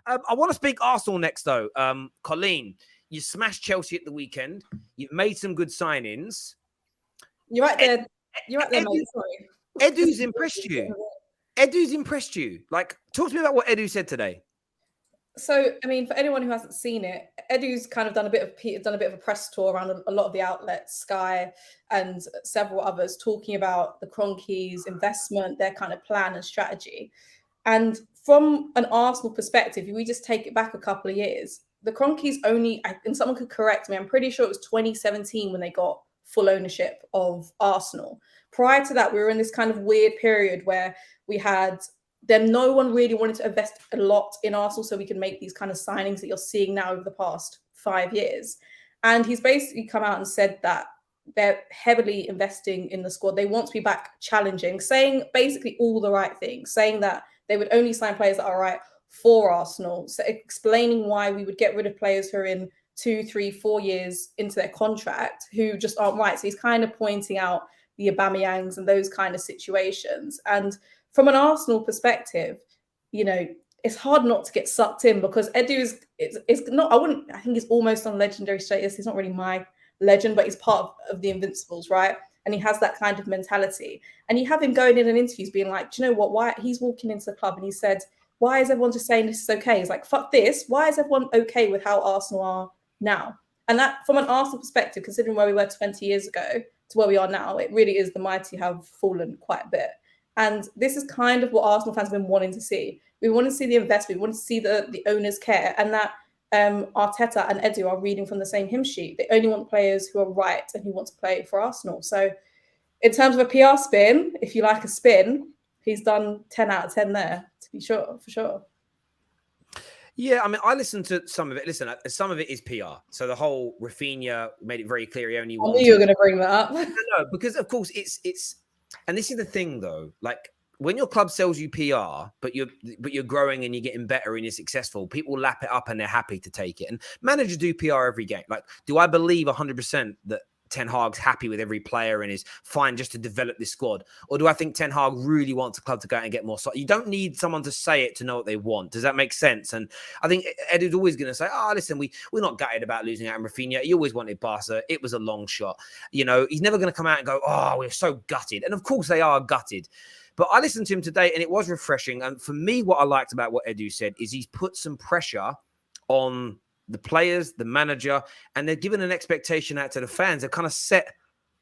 I want to speak Arsenal next, though. Colleen, you smashed Chelsea at the weekend. You've made some good signings. You're right there. You're right there, mate. Sorry. Edu's impressed you. Edu's impressed you. Like, talk to me about what Edu said today. So, I mean, for anyone who hasn't seen it, Edu's kind of done a bit of a press tour around a lot of the outlets, Sky and several others, talking about the Kroenkes' investment, their kind of plan and strategy. And from an Arsenal perspective, if we just take it back a couple of years, the Kroenkes only, and someone could correct me, I'm pretty sure it was 2017 when they got full ownership of Arsenal. Prior to that, we were in this kind of weird period where we had then no one really wanted to invest a lot in Arsenal so we can make these kind of signings that you're seeing now over the past 5 years. And he's basically come out and said that they're heavily investing in the squad. They want to be back challenging, saying basically all the right things, saying that they would only sign players that are right for Arsenal. So explaining why we would get rid of players who are in 2, 3, 4 years into their contract who just aren't right. So he's kind of pointing out the Aubameyangs and those kind of situations. And from an Arsenal perspective, you know, it's hard not to get sucked in because Edu is not, I think he's almost on legendary status. He's not really my legend, but he's part of the Invincibles, right? And he has that kind of mentality. And you have him going in interviews being like, do you know what? Why he's walking into the club and he said, why is everyone just saying this is okay? He's like, fuck this. Why is everyone okay with how Arsenal are now? And that, from an Arsenal perspective, considering where we were 20 years ago to where we are now, it really is the mighty have fallen quite a bit. And this is kind of what Arsenal fans have been wanting to see. We want to see the investment. We want to see the owners care, and that Arteta and Edu are reading from the same hymn sheet. They only want players who are right and who want to play for Arsenal. So in terms of a PR spin, if you like a spin, he's done 10 out of 10 there, to be sure, for sure. Yeah, I mean, I listened to some of it. Listen, some of it is PR. So the whole Rafinha made it very clear he only wanted... I knew you were going to bring that up. No, because of course it's... And this is the thing, though. Like, when your club sells you PR, but you're growing and you're getting better and you're successful, people lap it up and they're happy to take it. And managers do PR every game. Like, do I believe 100% that Ten Hag's happy with every player and is fine just to develop this squad? Or do I think Ten Hag really wants the club to go out and get more? You don't need someone to say it to know what they want. Does that make sense? And I think Edu's always going to say, listen, we're not gutted about losing out on Rafinha. He always wanted Barca. It was a long shot. You know, he's never going to come out and go, we're so gutted. And of course they are gutted. But I listened to him today and it was refreshing. And for me, what I liked about what Edu said is he's put some pressure on the players, the manager, and they're given an expectation out to the fans. They've kind of set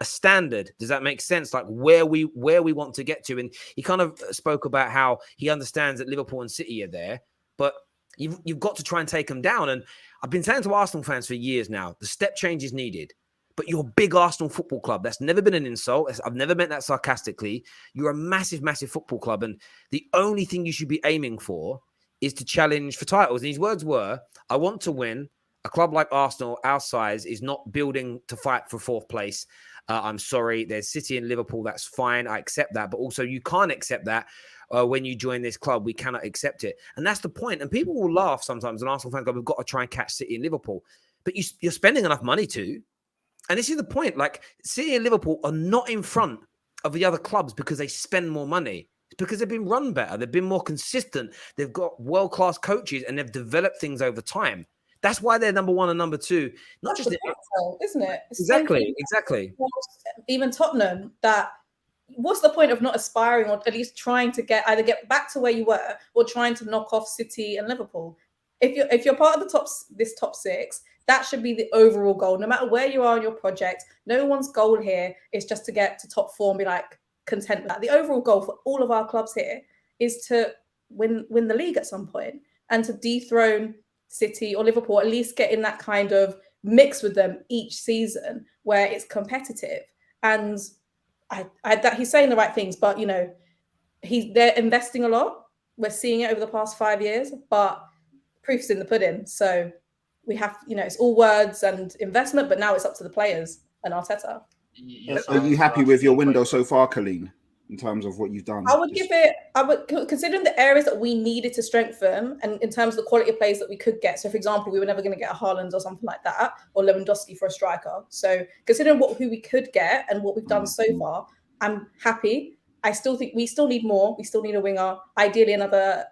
a standard. Does that make sense? Like where we want to get to. And he kind of spoke about how he understands that Liverpool and City are there, but you've got to try and take them down. And I've been saying to Arsenal fans for years now, the step change is needed. But you're a big Arsenal football club. That's never been an insult. I've never meant that sarcastically. You're a massive, massive football club. And the only thing you should be aiming for is to challenge for titles. And his words were, I want to win. A club like Arsenal, our size, is not building to fight for fourth place. I'm sorry. There's City and Liverpool. That's fine. I accept that. But also you can't accept that when you join this club. We cannot accept it. And that's the point. And people will laugh sometimes. And Arsenal fans go, we've got to try and catch City and Liverpool. But you're spending enough money to. And this is the point. Like, City and Liverpool are not in front of the other clubs because they spend more money. It's because they've been run better. They've been more consistent. They've got world-class coaches and they've developed things over time. That's why they're number one and number two. Not That's just battle, isn't it? It's exactly. Even Tottenham, that what's the point of not aspiring or at least trying to either get back to where you were or trying to knock off City and Liverpool? If you're part of this top six, that should be the overall goal. No matter where you are in your project, no one's goal here is just to get to top four and be like content with that. The overall goal for all of our clubs here is to win the league at some point and to dethrone City or Liverpool, at least get in that kind of mix with them each season where it's competitive. And that he's saying the right things, but you know, they're investing a lot. We're seeing it over the past 5 years, but proof's in the pudding. So we have, it's all words and investment, but now it's up to the players and Arteta. Are you happy with your window so far, Colleen, in terms of what you've done? I would considering the areas that we needed to strengthen and in terms of the quality of players that we could get. So for example, we were never going to get a Haaland or something like that, or Lewandowski for a striker. So considering who we could get and what we've done so far, I'm happy. I still think we still need more. We still need a winger, ideally another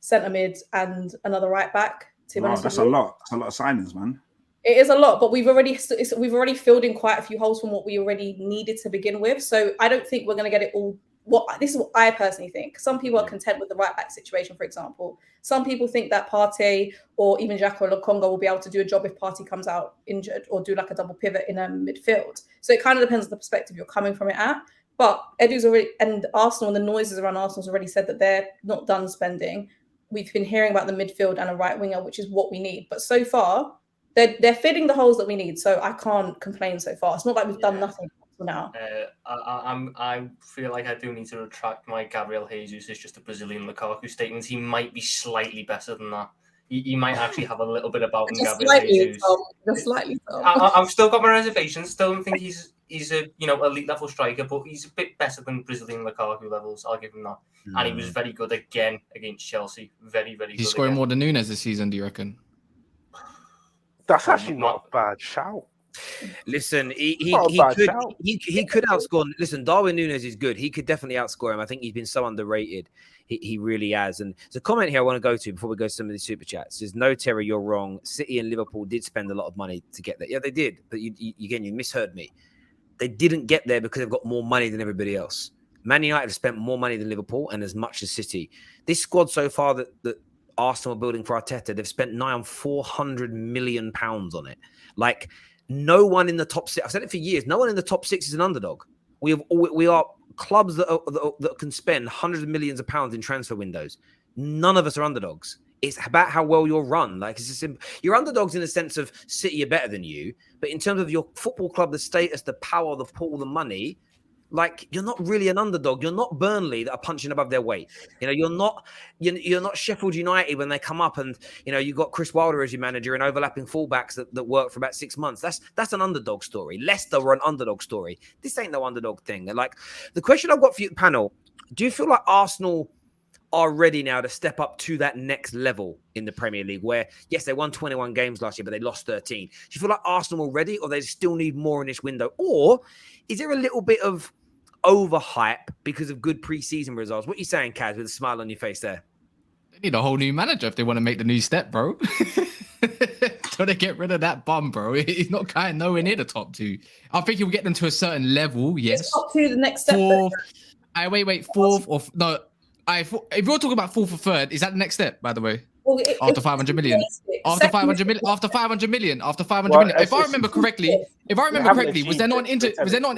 centre mid, and another right back. To be Wow, honest that's with a you. lot. That's a lot of signings, man. It is a lot, but we've already filled in quite a few holes from what we already needed to begin with. So I don't think we're going to get it all. This is what I personally think. Some people are content with the right back situation, for example. Some people think that Partey or even Xhaka or Lokonga will be able to do a job if Partey comes out injured, or do like a double pivot in a midfield. So it kind of depends on the perspective you're coming from it at. But Edu's already, and Arsenal, and the noises around Arsenal's already said that they're not done spending. We've been hearing about the midfield and a right winger, which is what we need. But so far, they're filling the holes that we need. So I can't complain so far. It's not like we've done nothing for now. I feel like I do need to retract my Gabriel Jesus is just a Brazilian Lukaku statements. He might be slightly better than that. He might actually have a little bit about him, Gabriel Jesus. Just slightly. I've still got my reservations. Still don't think he's a elite level striker, but he's a bit better than Brazilian Lukaku levels. I'll give him that. And he was very good again against Chelsea. Very, very good. He's scoring more than Nunes this season, do you reckon? That's actually not a bad shout. Listen, he could outscore. Listen, Darwin Núñez is good. He could definitely outscore him. I think he's been so underrated. He really has. And there's a comment here I want to go to before we go to some of the super chats. Says, no, Terry, you're wrong. City and Liverpool did spend a lot of money to get there. Yeah, they did. But you misheard me. They didn't get there because they've got more money than everybody else. Man United have spent more money than Liverpool and as much as City. This squad so far that Arsenal are building for Arteta, they've spent nigh on £400 million on it. Like, no one in the top six, I've said it for years, no one in the top six is an underdog. We are clubs that can spend hundreds of millions of pounds in transfer windows. None of us are underdogs. It's about how well you're run. Like, it's just you're underdogs in the sense of City are better than you, but in terms of your football club, the status, the power, the pull, the money, like, you're not really an underdog. You're not Burnley that are punching above their weight. You know, you're not Sheffield United when they come up and, you know, you've got Chris Wilder as your manager and overlapping fullbacks that work for about 6 months. That's an underdog story. Leicester were an underdog story. This ain't no underdog thing. Like, the question I've got for you, panel, do you feel like Arsenal are ready now to step up to that next level in the Premier League where, yes, they won 21 games last year, but they lost 13. Do you feel like Arsenal are ready, or they still need more in this window? Or is there a little bit of overhype because of good preseason results? What are you saying, Kaz, with a smile on your face there? They need a whole new manager if they want to make the new step, bro. So they get rid of that bum, bro. He's not kind nowhere near the top two. I think he'll get them to a certain level, yes. Top two, the next step. Fourth. Fourth or no. If you're talking about fourth or third, is that the next step, by the way? Well, after 500 million. After 500 million. After 500 million. After 500 million. If I remember correctly, was there not an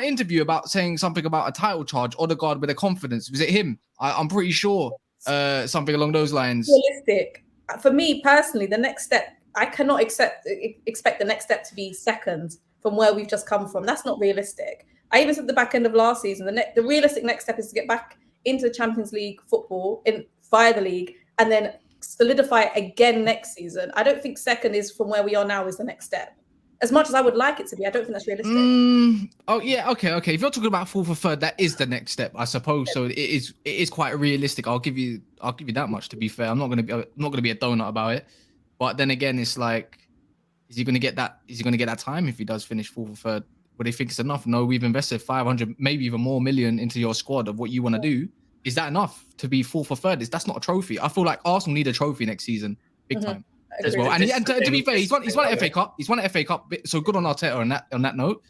interview about saying something about a title charge, Odegaard with a confidence? Was it him? I'm pretty sure something along those lines. Realistic. For me personally, the next step, I cannot expect the next step to be second from where we've just come from. That's not realistic. I even said at the back end of last season, the realistic next step is to get back into Champions League football via the league and then solidify it again next season. I don't think second is from where we are now is the next step. As much as I would like it to be, I don't think that's realistic. Oh yeah, okay. If you're talking about fourth or third, that is the next step, I suppose. So it is quite realistic. I'll give you that much. To be fair, I'm not gonna be a donut about it. But then again, it's like, is he gonna get that? Is he gonna get that time if he does finish fourth or third? Would they think it's enough? No, we've invested 500, maybe even more million into your squad of what you want to do. Is that enough to be fourth or third? That's not a trophy. I feel like Arsenal need a trophy next season, big time as well. And to be fair, he's won an FA Cup. He's won an FA Cup. So good on Arteta on that note.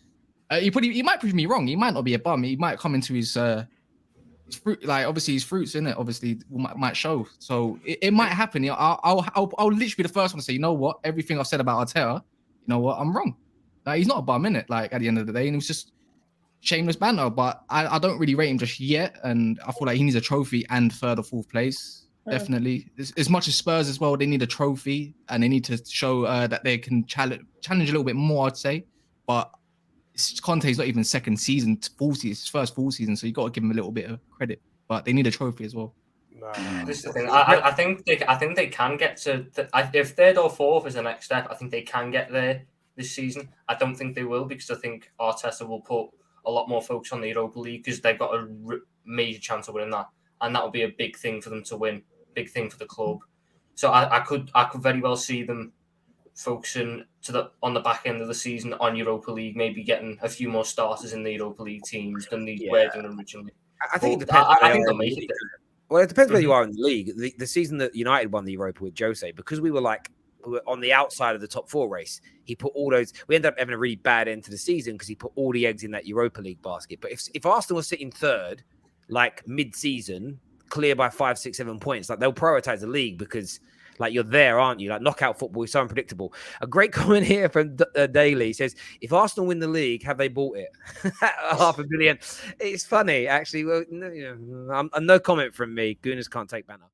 He might prove me wrong. He might not be a bum. He might come into his fruit, like obviously his fruits in it. Obviously might show. So it might happen. I'll literally be the first one to say, you know what? Everything I've said about Arteta, you know what? I'm wrong. Like, he's not a bum, innit? Like, at the end of the day, and it was just shameless banter. But I don't really rate him just yet, and I feel like he needs a trophy and third or fourth place, definitely. As much as Spurs as well, they need a trophy, and they need to show that they can challenge a little bit more, I'd say. But Conte's not even second season, it's his first full season, so you got to give him a little bit of credit. But they need a trophy as well. This is the thing. I think they can get to if third or fourth is the next step. I think they can get there this season. I don't think they will, because I think Arteta will put a lot more focus on the Europa League because they've got a major chance of winning that, and that will be a big thing for them to win, big thing for the club. So I could very well see them focusing on the back end of the season on Europa League, maybe getting a few more starters in the Europa League teams than they were doing originally. I think I think they'll make it. Well, it depends where you are in the league. The season that United won the Europa with Jose, because we were on the outside of the top 4 race, he put all those. We ended up having a really bad end to the season because he put all the eggs in that Europa League basket. But if Arsenal was sitting third, like mid-season, clear by 5, 6, 7 points, like they'll prioritize the league because like you're there, aren't you? Like knockout football is so unpredictable. A great comment here from Daly says, if Arsenal win the league, have they bought it? $500 million. It's funny, actually. Well, no comment from me. Gooners can't take banner.